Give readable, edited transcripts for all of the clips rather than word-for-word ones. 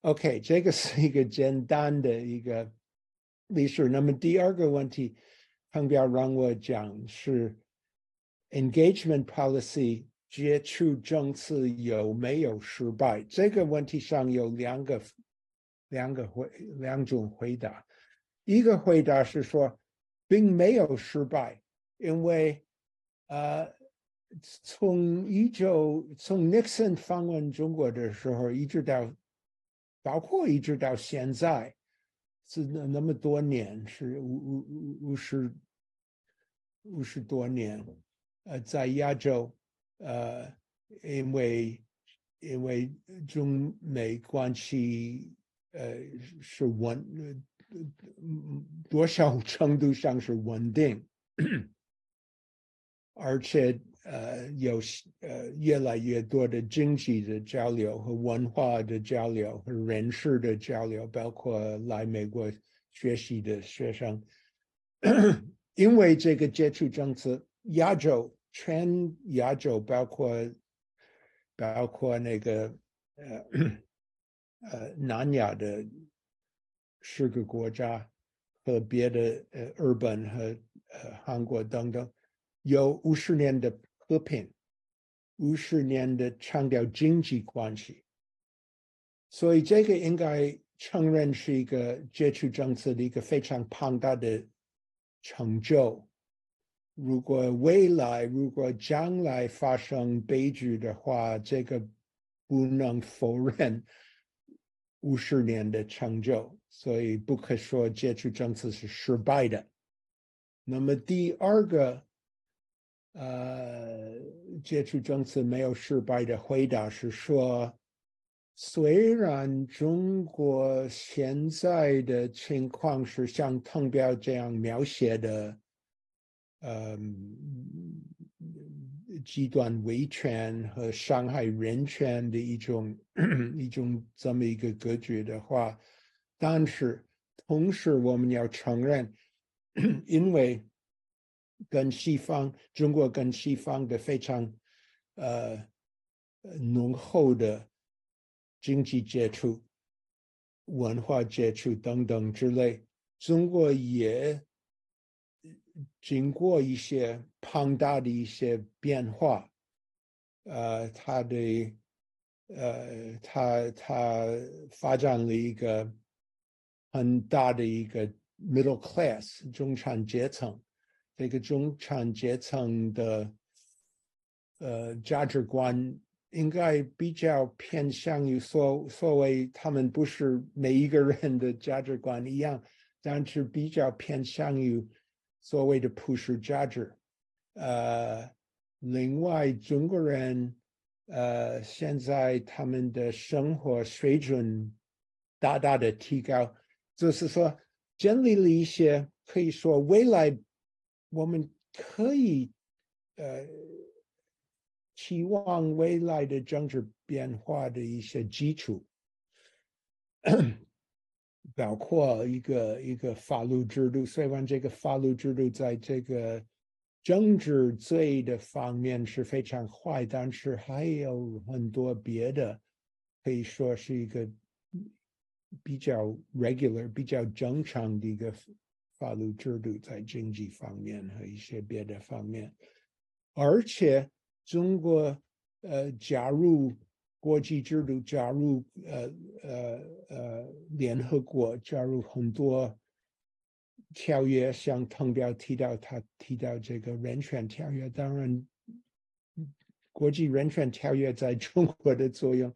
OK，这个是一个简单的一个历史。那么第二个问题，汤彪让我讲是 engagement policy 接触政策有没有失败？这个问题上有两种回答。一个回答是说，并没有失败，因为从Nixon 访问中国的时候，包括一直到现在，是那么多年，是50多年，在亚洲，呃，因为中美关系，是多少程度上是稳定，而且有越来越多的经济的交流和文化的交流和人事的交流，包括来美国学习的学生。因为这个接触政策，全亚洲包括那个南亚的10个国家和别的日本和韩国等等，有50年的和平，50年的强调经济关系，所以这个应该承认是一个接触政策的一个非常庞大的成就。如果将来发生悲剧的话，这个不能否认50年的成就，所以不可说接触政策是失败的。那么第二个，接触政策没有失败的回答是说，虽然中国现在的情况是像滕彪这样描写的，极端维权和伤害人权的一种这么一个格局的话，但是同时我们要承认，因为中国跟西方的非常浓厚的经济接触、文化接触等等之类，中国也经过一些庞大的一些变化，它发展了一个很大的一个 middle class 中产阶层，这个中产阶层的价值观应该比较偏向于所谓他们不是每一个人的价值观一样，但是比较偏向于所谓的普世价值。另外，中国人现在他们的生活水准大大的提高，就是说建立了一些可以说未来我们可以期望未来的政治变化的一些基础，包括一个法律制度。虽然这个法律制度在这个政治罪的方面是非常坏，但是还有很多别的，可以说是一个比较 regular、比较正常的一个法律制度，在经济方面和一些别的方面。而且中国加入国际制度，加入联合国，加入很多条约，像滕彪他提到这个人权条约，当然国际人权条约在中国的作用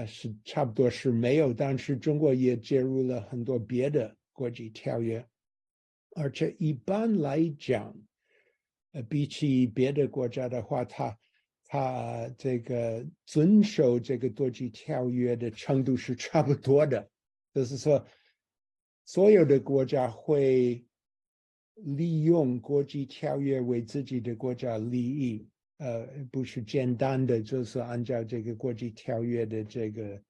是差不多是没有，但是中国也介入了很多别的国际条约，而且一般来讲，比起别的国家的话，他这个遵守这个国际条约的程度是差不多的，就是说，所有的国家会利用国际条约为自己的国家利益，不是简单的就是按照这个国际条约的这个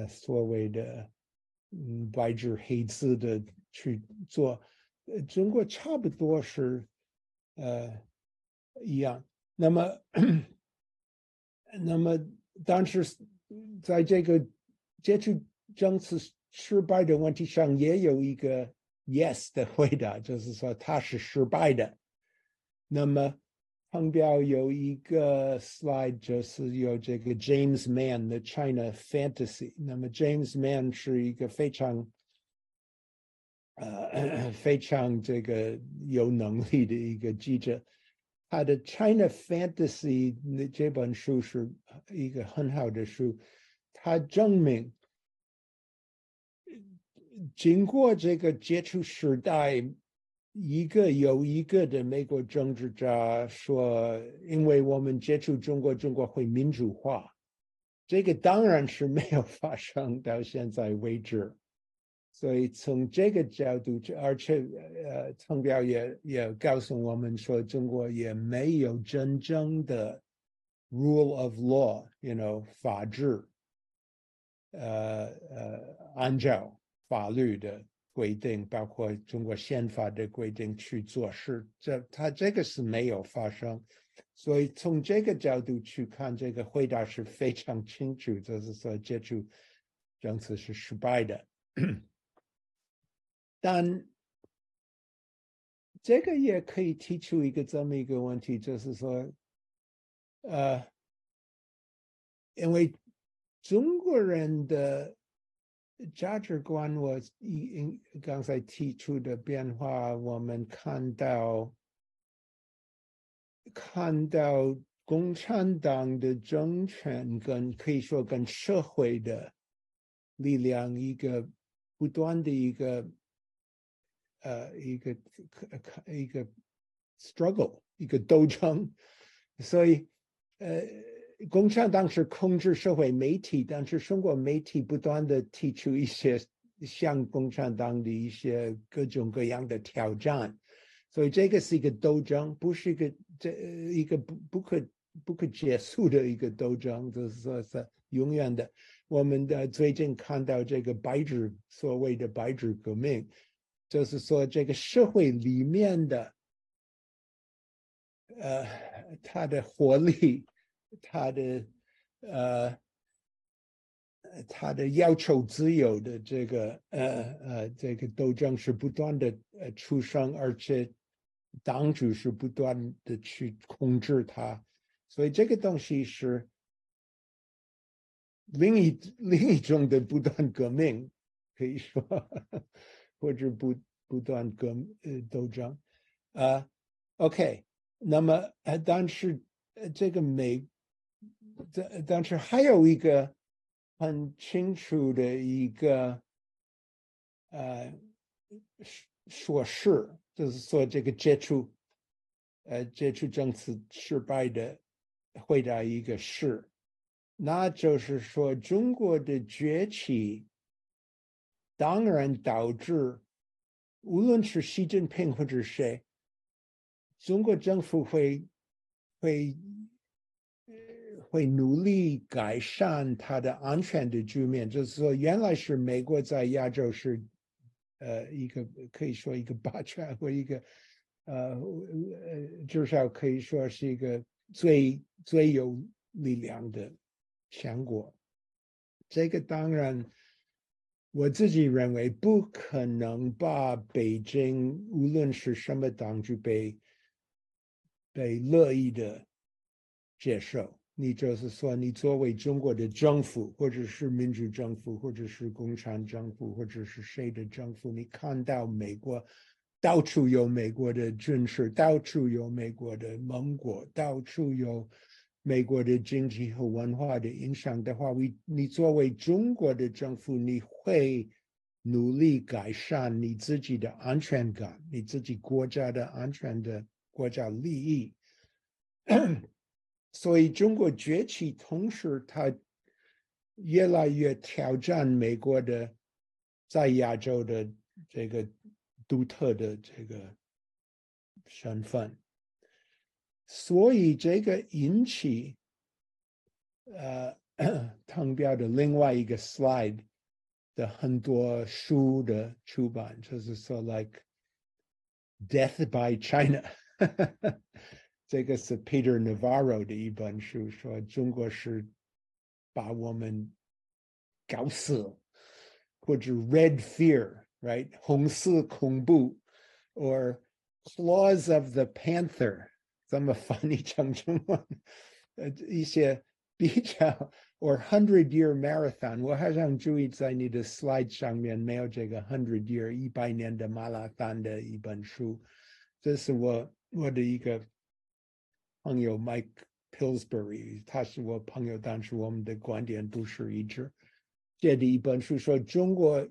所谓的白纸黑字的去做，中国差不多是一样。那么但是在这个接触政策失败的问题上也有一个 yes 的回答，就是说它是失败的。那么旁边有一个 slide， 就是有这个 James Mann 的 China Fantasy。那么 James Mann 是一个非常非常这个有能力的一个记者。他的 China Fantasy 这本书是一个很好的书，他证明经过这个接触时代，一个又一个的美国政治家说，因为我们接触中国，中国会民主化，这个当然是没有发生到现在为止。所以从这个角度，而且曾表也告诉我们说，中国也没有真正的 rule of law，法治，按照法律的规定，包括中国宪法的规定去做事，他这个是没有发生。所以从这个角度去看，这个回答是非常清楚，就是说接触政策是失败的。但这个也可以提出一个这么一个问题，就是说，因为中国人的价值观，我刚才提出的变化，我们看到共产党的政权可以说跟社会的力量一个不断的一个 struggle， 一个斗争。所以共产党是控制社会媒体，但是中国媒体不断的提出一些向共产党的一些各种各样的挑战。所以这个是一个斗争，不是一个不可结束的一个斗争，就是说是永远的。我们最近看到这个所谓的白纸革命，就是说这个社会里面的它的活力，它的要求自由的这个斗争是不断的出生，而且党主是不断的去控制它，所以这个东西是另一种的不断革命，可以说，或者不断斗争。OK， 那么但是这个但是还有一个很清楚的一个说是，就是说这个接触政策失败的回答一个是，那就是说中国的崛起当然导致无论是习近平或者谁，中国政府会努力改善它的安全的局面，就是说，原来是美国在亚洲是一个可以说一个霸权或一个至少可以说是一个最有力量的强国。这个当然，我自己认为不可能把北京无论是什么当局被乐意的接受。你就是说，你作为中国的政府，或者是民主政府，或者是共产政府，或者是谁的政府，你看到美国到处有美国的军事，到处有美国的盟国，到处有美国的经济和文化的影响的话，你作为中国的政府，你会努力改善你自己的安全感，你自己国家的安全的国家利益。所以中国崛起，同时它越来越挑战美国的在亚洲的这个独特的这个身份，所以这个引起汤标的另外一个 slide 的很多书的出版，就是说 like Death by China 这个是 Peter Navarro 的一本书，说中国是把我们搞死，或者 red fear，right？ 红色恐怖 ，or claws of the panther， 怎么翻译成中文？一些比较 or 100-year marathon， 我好像注意在你的 slide 上面没有这个 100-year 100年的马拉松的一本书，这是我的一个朋友 Mike Pillsbury， 他是我朋友，但是我们的观点不是一致。写的一本书说，中国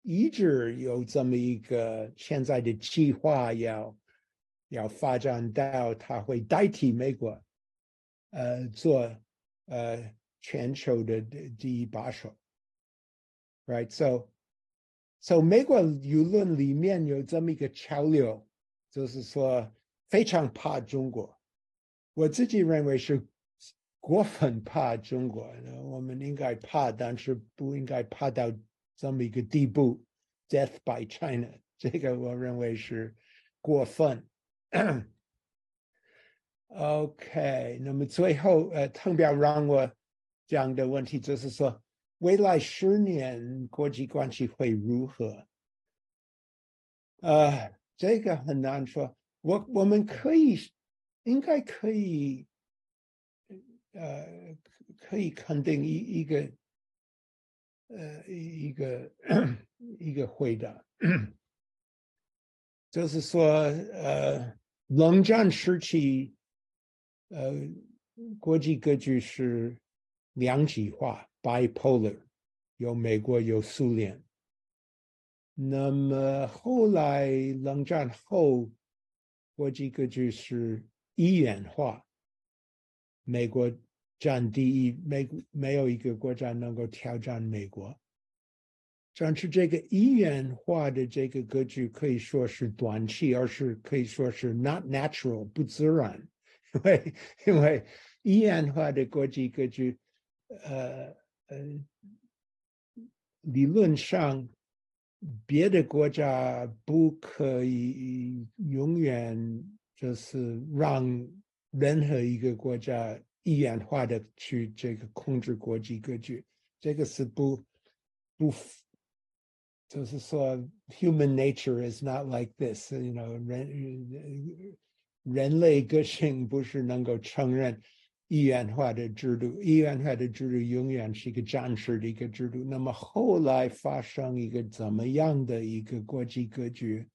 一直有这么一个现在的计划要发展到它会代替美国，做全球的第一把手 ，right？ So 美国舆论里面有这么一个潮流，就是说非常怕中国。我自己认为是过分怕中国，我们应该怕，但是不应该怕到这么一个地步 ，Death by China， 这个我认为是过分。OK， 那么最后特别让我讲的问题就是说，未来10年国际关系会如何？这个很难说。我们应该可以肯定一个回答，就是说冷战时期国际格局是两极化 bipolar， 有美国有苏联。那么后来冷战后国际格局是一元化，美国占第一，没有一个国家能够挑战美国。但是这个一元化的这个格局可以说是短期，而是可以说是 not natural 不自然，因为一元化的国际格局，理论上别的国家不可以永远就是让任何一个国家一元化的去这个控制国际格局，这个是不就是说 human nature is not like this， 人类个性不是能够承认一元化的制度，一元化的制度永远是一个暂时的一个制度。那么后来发生一个怎么样的一个国际格局？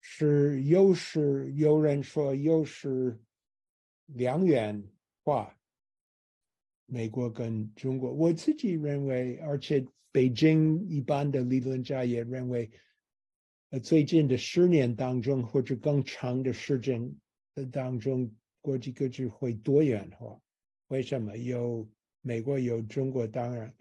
是有人说又是两元化，美国跟中国。我自己认为，而且北京一般的理论家也认为，最近的10年当中，或者更长的时间当中，国际格局会多元化。为什么？有美国，有中国，当然，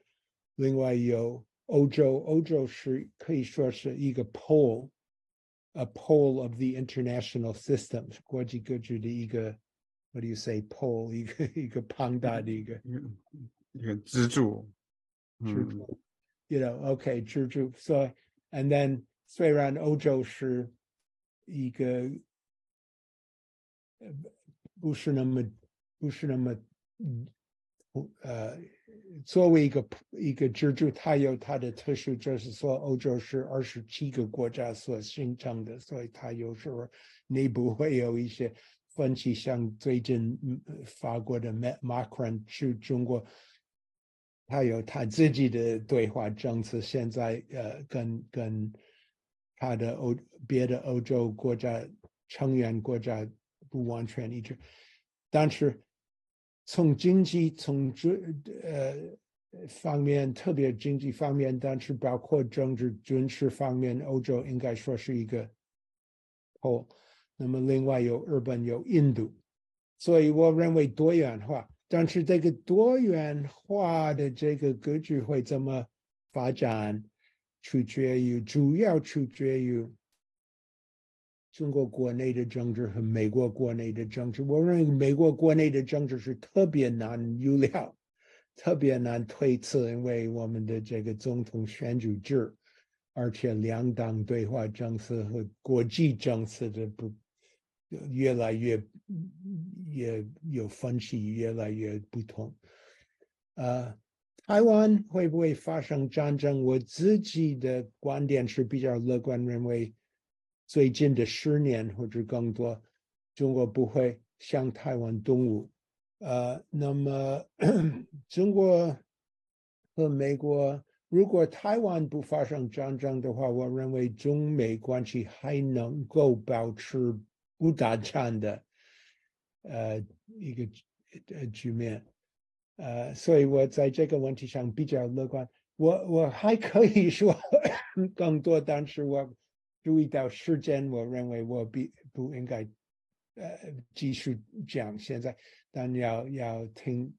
另外有欧洲。欧洲是可以说是一个 pole，a pole of the international system， 国际格局的一个 ，what do you say pole， 一个庞大的一个支柱，支柱，OK， 支柱。So and then 虽然欧洲是一个不是那么作为一个支柱，它有它的特殊，就是说欧洲是27个国家所形成的，所以它有时候内部会有一些分歧，像最近法国的 Macron 去中国，他有他自己的对华政策，现在跟他的别的欧洲国家成员国家不完全一致，但是从经济方面，特别经济方面，但是包括政治军事方面，欧洲应该说是一个那么另外有日本有印度，所以我认为多元化。但是这个多元化的这个格局会怎么发展，主要取决于中国国内的政治和美国国内的政治。我认为美国国内的政治是特别难预料，特别难推测，因为我们的这个总统选举制，而且两党对华政策和国际政策的越来越有分歧，越来越不同。台湾会不会发生战争？我自己的观点是比较乐观，认为最近的10年或者更多，中国不会向台湾动武。那么中国和美国，如果台湾不发生战争的话，我认为中美关系还能够保持不打仗的一个局面。所以我在这个问题上比较乐观。我还可以说更多，但是我注意到时间，我认为我不应该继续讲现在，但要听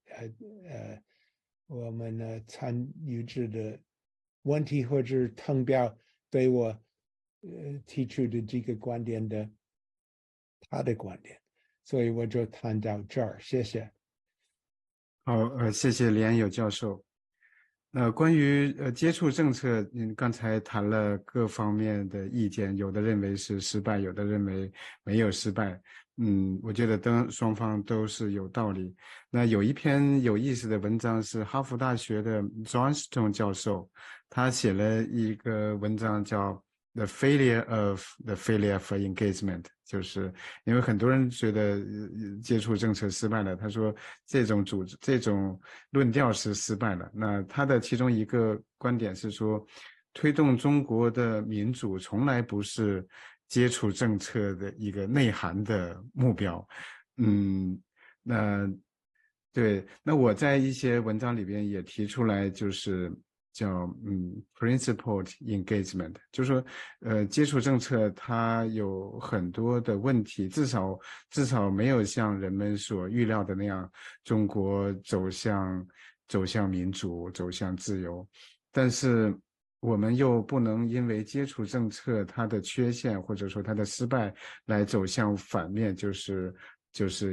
我们参与者的问题或者滕表对我提出的这个观点的他的观点，所以我就谈到这儿，谢谢。好，谢谢连友教授。关于接触政策，刚才谈了各方面的意见，有的认为是失败，有的认为没有失败。我觉得双方都是有道理。那有一篇有意思的文章是哈佛大学的 Johnston 教授，他写了一个文章叫The Failure of Engagement，就是因为很多人觉得接触政策失败了，他说这种论调是失败了。那他的其中一个观点是说，推动中国的民主从来不是接触政策的一个内涵的目标。那对，那我在一些文章里边也提出来，就是叫principled engagement，就是说接触政策它有很多的问题，至少没有像人们所预料的那样，中国走向民主，走向自由，但是我们又不能因为接触政策它的缺陷或者说它的失败来走向反面，就是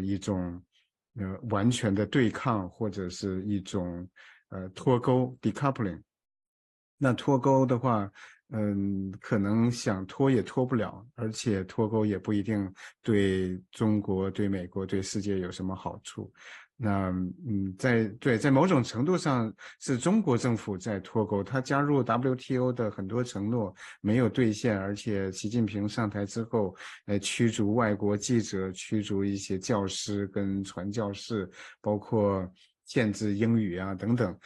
一种完全的对抗或者是一种脱钩 decoupling。那脱钩的话，可能想脱也脱不了，而且脱钩也不一定对中国、对美国、对世界有什么好处。那在某种程度上是中国政府在脱钩，他加入 WTO 的很多承诺没有兑现，而且习近平上台之后，驱逐外国记者，驱逐一些教师跟传教士，包括限制英语啊等等。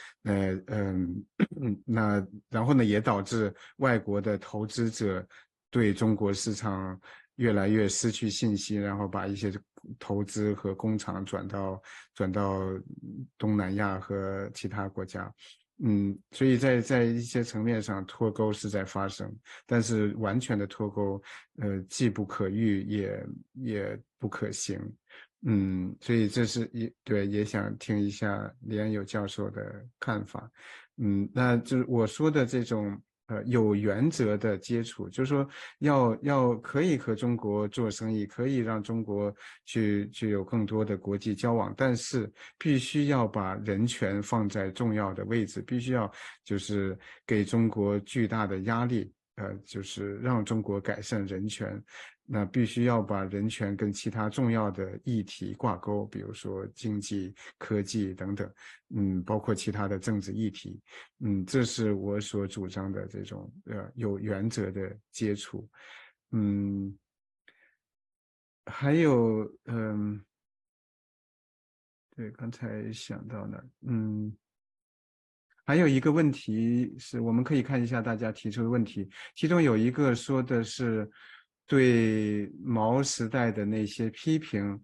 那然后呢，也导致外国的投资者对中国市场越来越失去信心，然后把一些投资和工厂转到东南亚和其他国家。所以在一些层面上脱钩是在发生，但是完全的脱钩，既不可遇也不可行。所以这是对，也想听一下李安友教授的看法。那就是我说的这种有原则的接触，就是说要可以和中国做生意，可以让中国去有更多的国际交往，但是必须要把人权放在重要的位置，必须要就是给中国巨大的压力，就是让中国改善人权。那必须要把人权跟其他重要的议题挂钩，比如说经济、科技等等，包括其他的政治议题。这是我所主张的这种有原则的接触。嗯，还有对，刚才想到了，还有一个问题是我们可以看一下大家提出的问题，其中有一个说的是对毛时代的那些批评，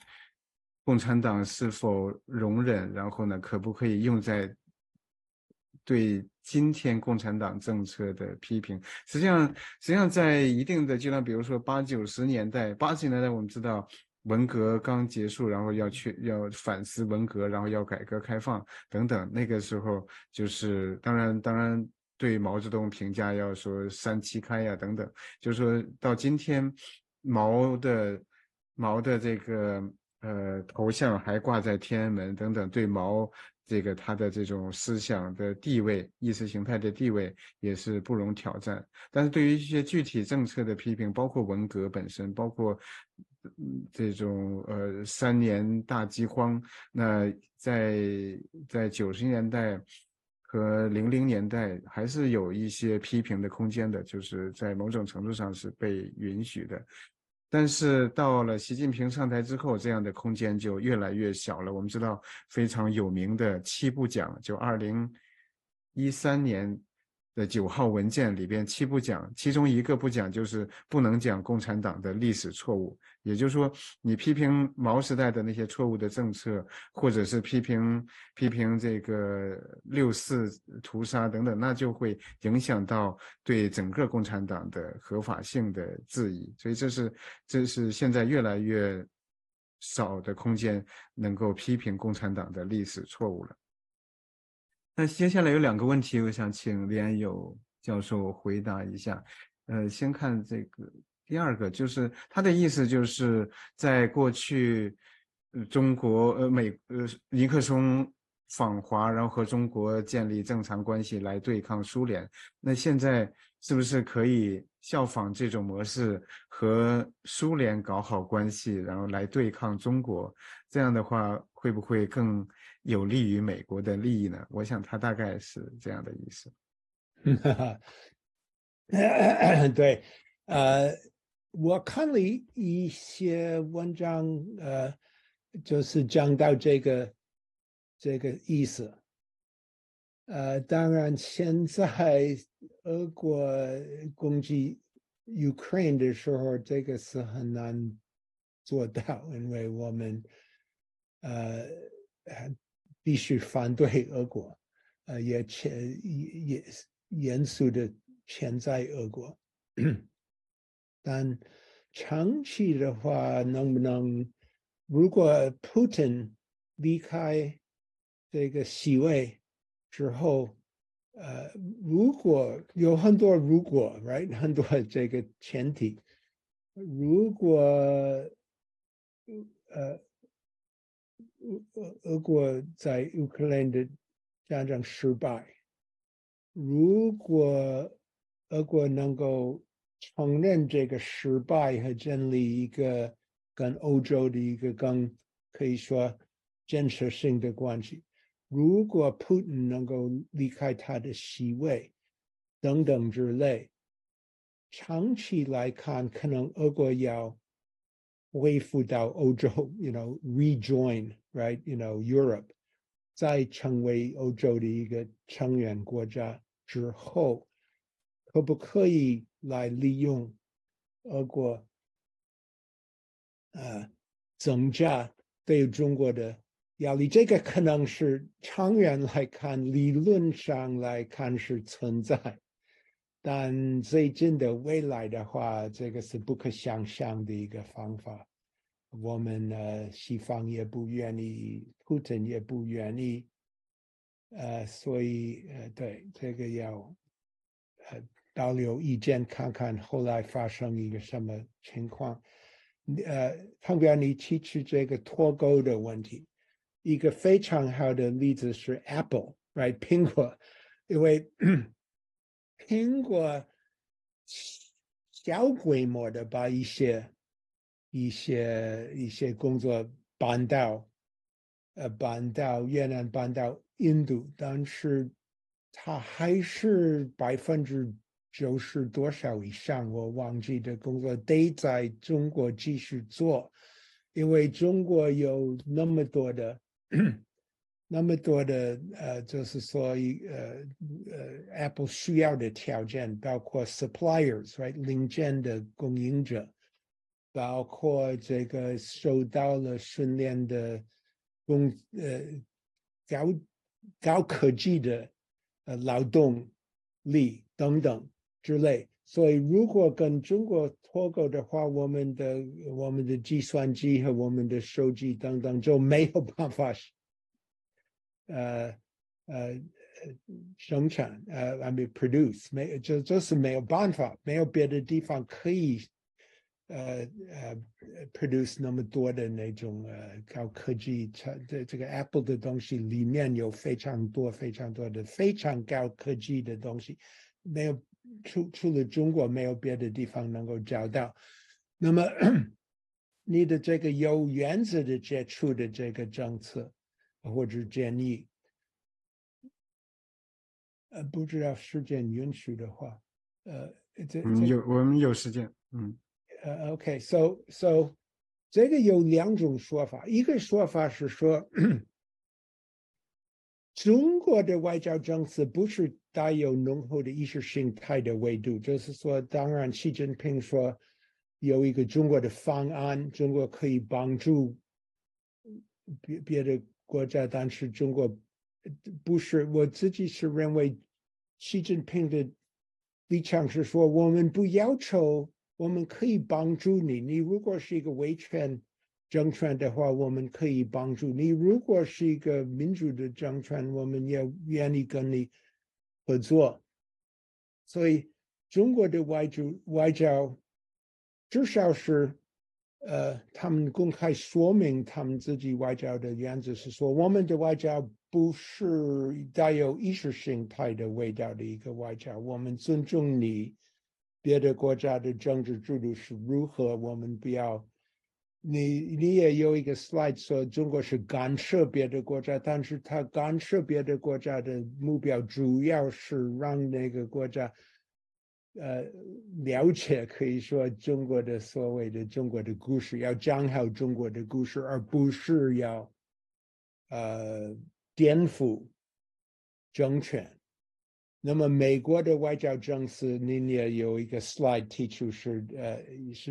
共产党是否容忍，然后呢，可不可以用在对今天共产党政策的批评？实际上在一定的阶段，比如说80、90年代，我们知道文革刚结束，然后要反思文革，然后要改革开放等等。那个时候就是当然对毛泽东评价要说三七开呀等等，就是说到今天毛的这个头像还挂在天安门等等，对毛这个他的这种思想的地位、意识形态的地位也是不容挑战。但是对于一些具体政策的批评，包括文革本身，包括这种3年大饥荒，那在90年代和00年代还是有一些批评的空间的，就是在某种程度上是被允许的。但是到了习近平上台之后，这样的空间就越来越小了。我们知道非常有名的7部讲，就2013年的9号文件里边7部讲，其中一个不讲就是不能讲共产党的历史错误。也就是说，你批评毛时代的那些错误的政策，或者是批评这个6·4屠杀等等，那就会影响到对整个共产党的合法性的质疑。所以这是现在越来越少的空间能够批评共产党的历史错误了。那接下来有2个问题，我想请连友教授回答一下。先看这个第2个，就是他的意思就是在过去，中国尼克松访华，然后和中国建立正常关系来对抗苏联。那现在是不是可以效仿这种模式，和苏联搞好关系，然后来对抗中国？这样的话，会不会更有利于美国的利益呢？我想他大概是这样的意思。对，我看了一些文章，就是讲到这个意思。当然，现在俄国攻击 Ukraine 的时候，这个是很难做到，因为我们必须反对俄国，也严肃的潜在俄国。但长期的话，能不能如果 Putin 离开这个席位之后，如果有很多如果 ，right 很多这个前提，如果俄国在乌克兰的战争失败，如果俄国能够承认这个失败和建立一个跟欧洲的一个更可以说建设性的关系，如果普京能够离开他的席位等等之类，长期来看，可能俄国要恢复到欧洲，rejoin Europe，再成为欧洲的一个成员国家之后，可不可以来利用俄国增加对中国的压力？这个可能是长远来看，理论上来看是存在。但最近的未来的话，这个是不可想象的一个方法。我们西方也不愿意，普京也不愿意，所以对这个要保留意见，看看后来发生一个什么情况。旁边你提出这个脱钩的问题，一个非常好的例子是 Apple，right 苹果，因为苹果小规模的把一些工作搬到越南，搬到印度，但是它还是90%多少以上，我忘记的工作得在中国继续做，因为中国有那么多的就是说Apple 需要的条件，包括 suppliers，right 零件的供应者，包括这个受到了训练的高科技的劳动力等等之类。所以如果跟中国脱钩的话，我们的计算机和我们的手机等等就没有办法生产I mean produce 就是没有办法，没有别的地方可以produce 那么多的那种高科技。这个 Apple 的东西里面有非常多的非常高科技的东西，没有除了中国没有别的地方能够找到。那么你的这个有原则的接触的这个政策或者建议，不知道时间允许的话，我们有时间，OK，so 这个有两种说法，一个说法是说，中国的外交政策不是带有浓厚的意识形态的维度，就是说，当然，习近平说有一个中国的方案，中国可以帮助别的国家，但是中国不是。我自己是认为，习近平的立场是说，我们不要求，我们可以帮助你。你如果是一个威权政权的话，我们可以帮助你；如果是一个民主的政权，我们也愿意跟你合作。所以，中国的外交至少是他们公开说明他们自己外交的原则是说，我们的外交不是带有意识形态的味道的一个外交，我们尊重你别的国家的政治制度是如何，我们不要。你也有一个 slide 说中国是干涉别的国家，但是他干涉别的国家的目标主要是让那个国家了解，可以说中国的所谓的中国的故事，要讲好中国的故事，而不是要颠覆政权。那么美国的外交政策，您也有一个 slide 提出是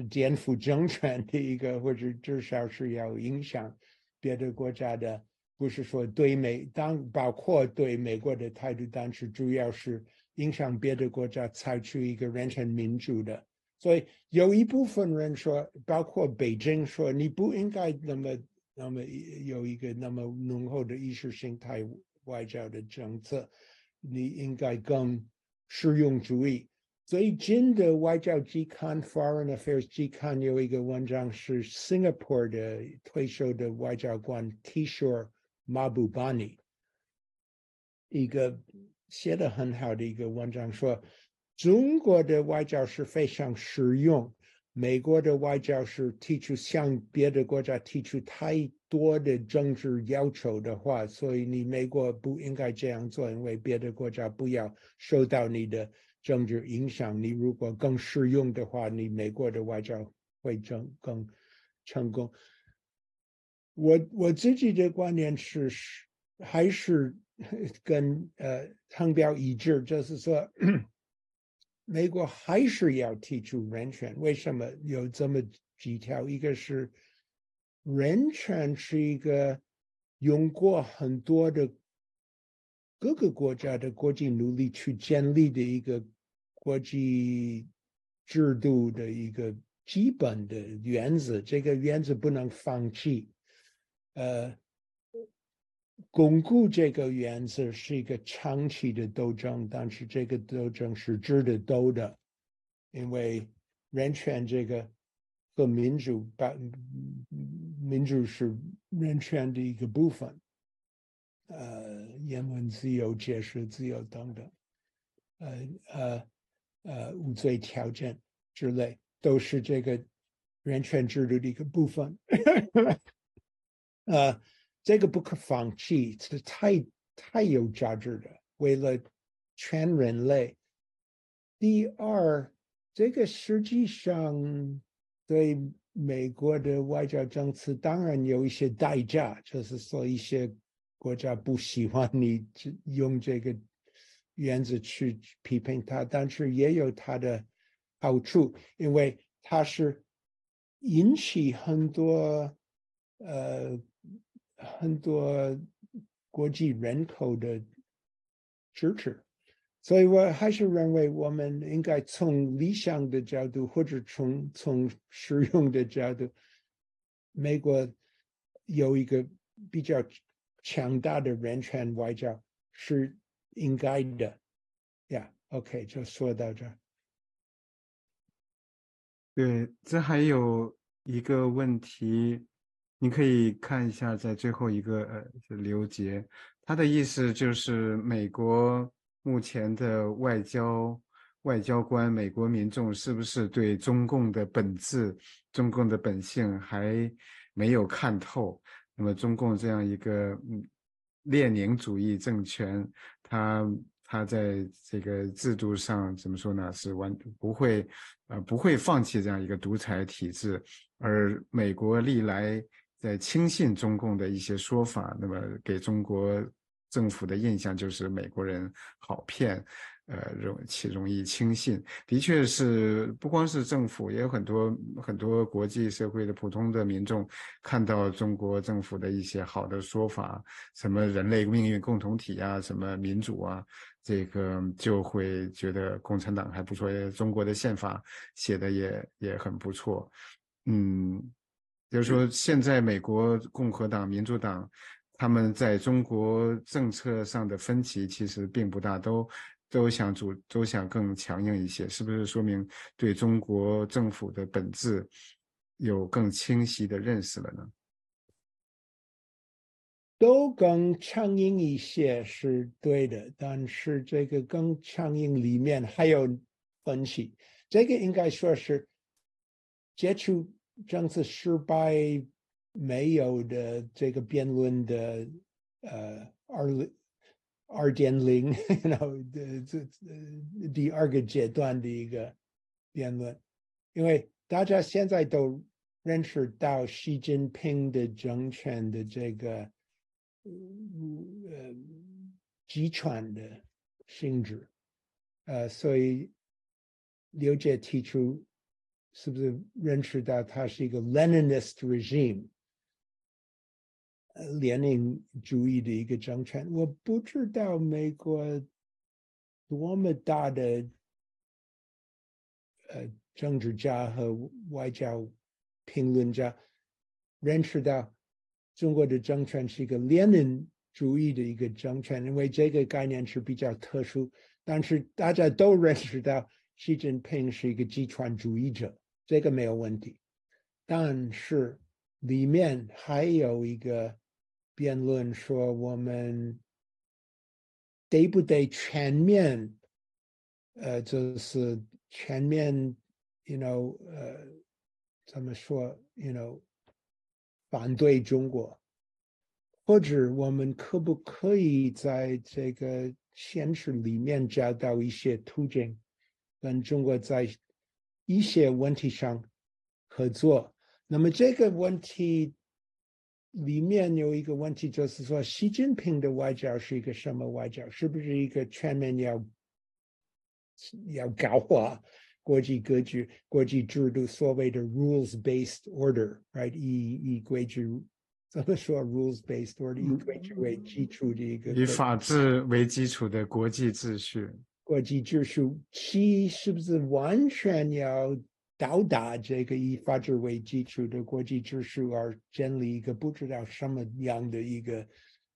颠覆政权的一个，或者至少是要影响别的国家的，不是说包括对美国的态度，但是主要是影响别的国家采取一个人权民主的。所以有一部分人说，包括北京说，你不应该那么有一个那么浓厚的意识形态外交的政策。你应该更实用主义。最近的外交季刊 Foreign Affairs 季刊有一个文章是 Singapore 的退休的外交官 Kishore Mahbubani 一个写得很好的一个文章说，中国的外交是非常实用，美国的外交是向别的国家提出太多的政治要求的话，所以你美国不应该这样做，因为别的国家不要受到你的政治影响。你如果更实用的话，你美国的外交会更成功。我自己的观念是，还是跟汤彪一致，就是说，美国还是要提出人权。为什么有这么几条？一个是人权是一个用过很多的各个国家的国际努力去建立的一个国际制度的一个基本的原则，这个原则不能放弃。巩固这个原则是一个长期的斗争，但是这个斗争是值得斗的，因为人权这个和民主是人权的一个部分，言论自由、结社自由等等，无罪条件之类，都是这个人权制度的一个部分。这个不可放弃，是太有价值的，为了全人类。第二，这个实际上对美国的外交政策当然有一些代价，就是说一些国家不喜欢你用这个原则去批评他，但是也有它的好处，因为它是引起很多国际人口的支持，所以我还是认为我们应该从理想的角度，或者从实用的角度，美国有一个比较强大的人权外交是应该的。OK， 就说到这儿。对，这还有一个问题，你可以看一下，在最后一个刘杰，他的意思就是美国目前的外交官、美国民众是不是对中共的本质、中共的本性还没有看透？那么中共这样一个列宁主义政权，他他在这个制度上怎么说呢？是不会放弃这样一个独裁体制，而美国历来在轻信中共的一些说法，那么给中国政府的印象就是美国人好骗，容易轻信。的确是，不光是政府，也有很多国际社会的普通的民众看到中国政府的一些好的说法，什么人类命运共同体啊，什么民主啊，这个就会觉得共产党还不错，中国的宪法写的也很不错。嗯，就是说现在美国共和党、民主党他们在中国政策上的分歧其实并不大，都想更强硬一些，是不是说明对中国政府的本质有更清晰的认识了呢？都更强硬一些是对的，但是这个更强硬里面还有分歧，这个应该说是接触政治失败没有的这个辩论的2.0，然后第二个阶段的一个辩论，因为大家现在都认识到习近平的政权的这个集权的性质，所以刘姐提出，是不是认识到它是一个 Leninist regime，列宁主义的一个政权？我不知道美国多么大的政治家和外交评论家认识到中国的政权是一个列宁主义的一个政权，因为这个概念是比较特殊，但是大家都认识到习近平是一个集权主义者，这个没有问题。但是里面还有一个辩论说，我们得不得全面，就是全面怎么说反对中国，或者我们可不可以在这个现实里面找到一些途径，跟中国在一些问题上合作？那么这个问题里面有一个问题，就是说习近平的外交是一个什么外交？是不是一个全面要搞化国际格局、国际制度，所谓的 rules-based order，right？以规矩怎么说 rules-based order？以规矩为基础的一个以法治为基础的国际秩序。国际秩序，其是不是完全要到达这个以法治为基础的国际秩序，而建立一个不知道什么样的一个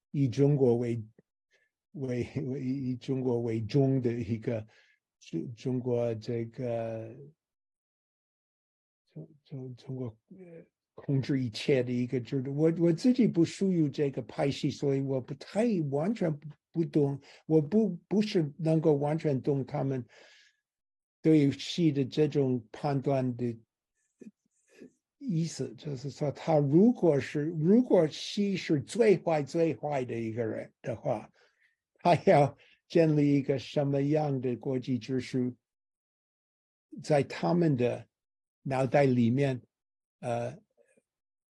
以中国以中国为中的一个中国这个中国控制一切的一个制度。我自己不属于这个派系，所以我不太完全不懂，我不是能够完全懂他们对于戏的这种判断的意思，就是说他如果戏是最坏的一个人的话，他要建立一个什么样的国际秩序，在他们的脑袋里面，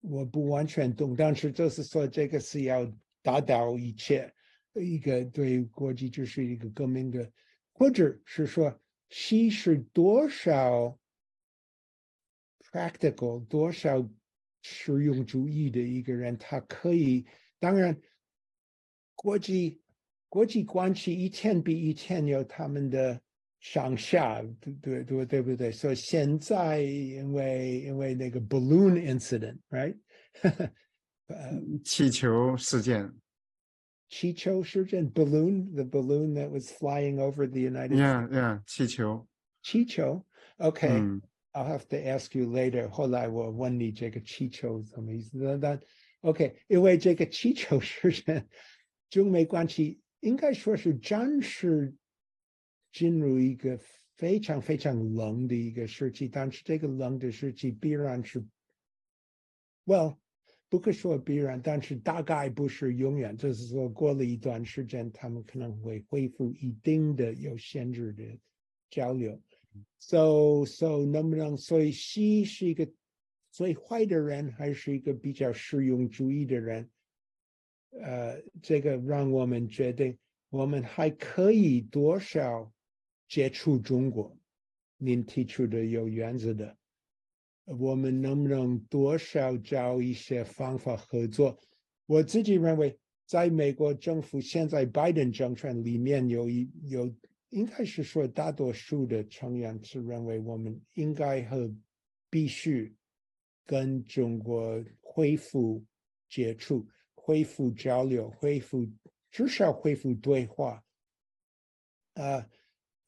我不完全懂，但是就是说这个是要达到一切一个对国际秩序一个革命的，或者是说稀释多少 practical 多少实用主义的一个人，他可以，当然国际关系一天比一天有他们的上下，对不对？所以现在因为那个 balloon incident，right？气球事件。气球事件 balloon，the balloon that was flying over the United States。气球。气球，OK，嗯，I'll have to ask you later。后来我问你这个气球什么意思？但 OK，因为这个气球事件，中美关系应该说是暂时进入一个非常非常冷的一个时期，但是这个冷的时期必然是，well，不可说必然，但是大概不是永远，就是说过了一段时间，他们可能会恢复一定的有限制的交流。So 能不能，所以西是一个最坏的人，还是一个比较实用主义的人？这个让我们决定，我们还可以多少接触中国？您提出的有原则的，我们能不能多少找一些方法合作？我自己认为，在美国政府现在拜登政权里面有应该是说大多数的成员是认为我们应该和必须跟中国恢复接触、恢复交流、至少恢复对话，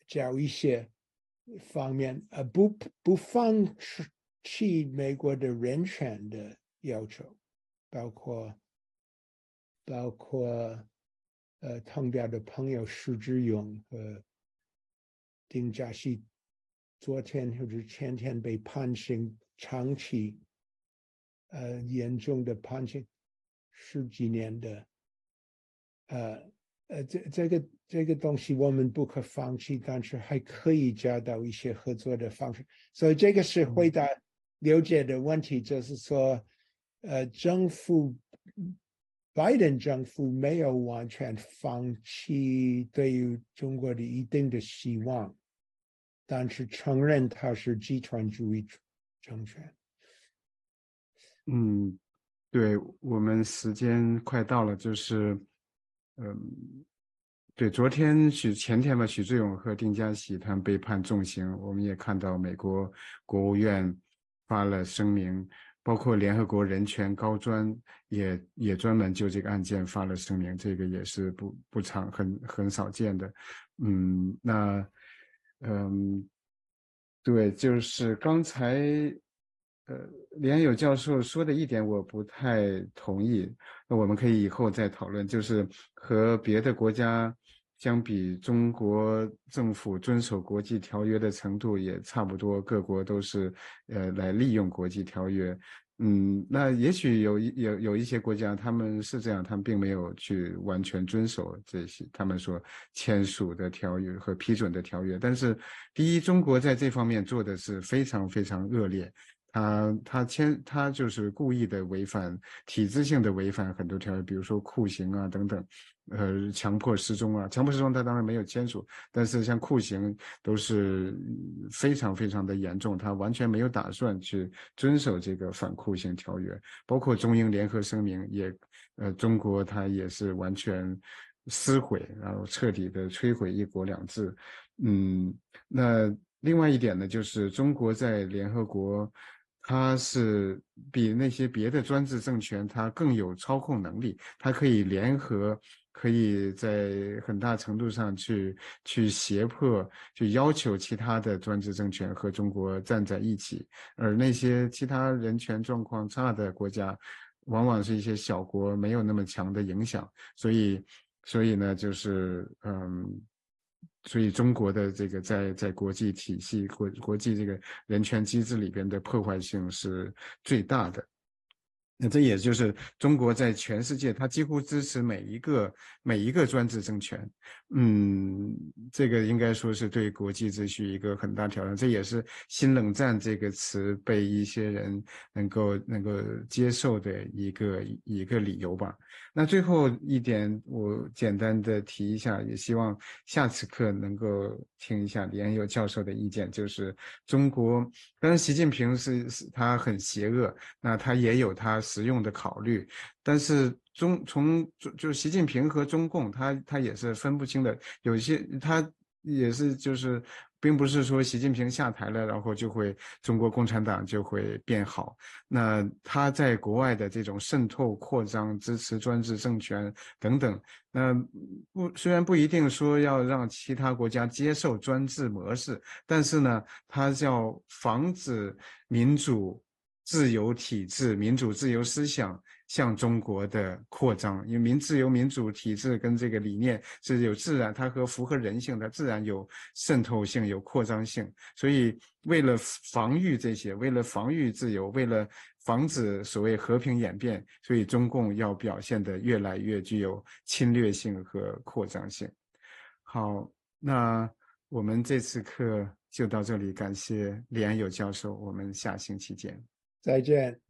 找一些方面，不放弃美国的人权的要求，包括汤表的朋友施志勇和丁家熙昨天或者前天被判刑长期严重的判刑十几年的这个东西我们不可放弃，但是还可以找到一些合作的方式。所以这个是回答刘姐的问题，就是说，拜登政府没有完全放弃对于中国的一定的希望，但是承认它是集团主义政权。对，我们时间快到了，对，前天吧，许志永和丁家喜他们被判重刑，我们也看到美国国务院发了声明，包括联合国人权高专也专门就这个案件发了声明，这个也是很少见的。对，就是刚才连友教授说的一点我不太同意，那我们可以以后再讨论，就是和别的国家相比，中国政府遵守国际条约的程度也差不多，各国都是来利用国际条约。那也许有一些国家他们是这样，他们并没有去完全遵守这些他们所签署的条约和批准的条约。但是，第一，中国在这方面做的是非常非常恶劣。他就是故意的违反体制性的违反很多条约，比如说酷刑啊等等，强迫失踪啊，强迫失踪他当然没有签署，但是像酷刑都是非常非常的严重，他完全没有打算去遵守这个反酷刑条约，包括中英联合声明也，中国他也是完全撕毁，然后彻底的摧毁一国两制。那另外一点呢，就是中国在联合国。它是比那些别的专制政权，它更有操控能力，它可以联合，可以在很大程度上去胁迫，去要求其他的专制政权和中国站在一起，而那些其他人权状况差的国家，往往是一些小国，没有那么强的影响，所以呢，所以中国的这个在国际体系、国际这个人权机制里边的破坏性是最大的。那这也就是中国在全世界，它几乎支持每一个专制政权。这个应该说是对国际秩序一个很大挑战。这也是新冷战这个词被一些人能够接受的一个理由吧。那最后一点，我简单的提一下，也希望下次课能够听一下李安友教授的意见，就是中国，当然习近平是他很邪恶，那他也有他实用的考虑，但是就是习近平和中共，他也是分不清的，有一些他也是就是并不是说习近平下台了，然后中国共产党就会变好。那他在国外的这种渗透、扩张、支持专制政权等等，那虽然不一定说要让其他国家接受专制模式，但是呢，他要防止民主自由体制、民主自由思想向中国的扩张，因为自由民主体制跟这个理念是有自然，它和符合人性的，自然有渗透性、有扩张性。所以为了防御这些，为了防御自由，为了防止所谓和平演变，所以中共要表现得越来越具有侵略性和扩张性。好，那我们这次课就到这里，感谢李安友教授，我们下星期见。再见。